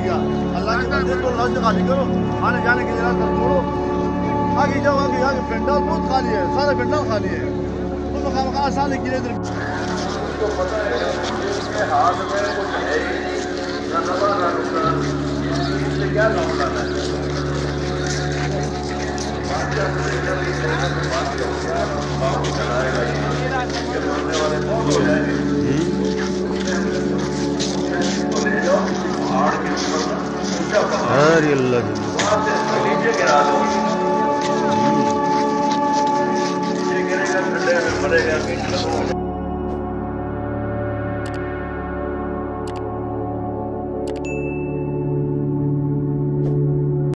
गया। अल्लाह के बंदे को लफ्ज खाली करो, आने जाने की जगह कर छोड़ो, आगे जाओ, आगे आगे पेंडाल बहुत खाली है, सारे पेंडाल खाली है। तो मकाम का आसान है कि इधर उसको पता है उसके हाथ में कुछ है ही ना नफा ना नुकसान, इससे क्या काम करना है। चलाएगा ये बोलने वाले बहुत हो जाएंगे, पहाड़ के ऊपर ऊंचा पहाड़ वहां से नीचे गिरा दो, नीचे गिरेगा, खड्डे में पड़ेगा, मीट लगो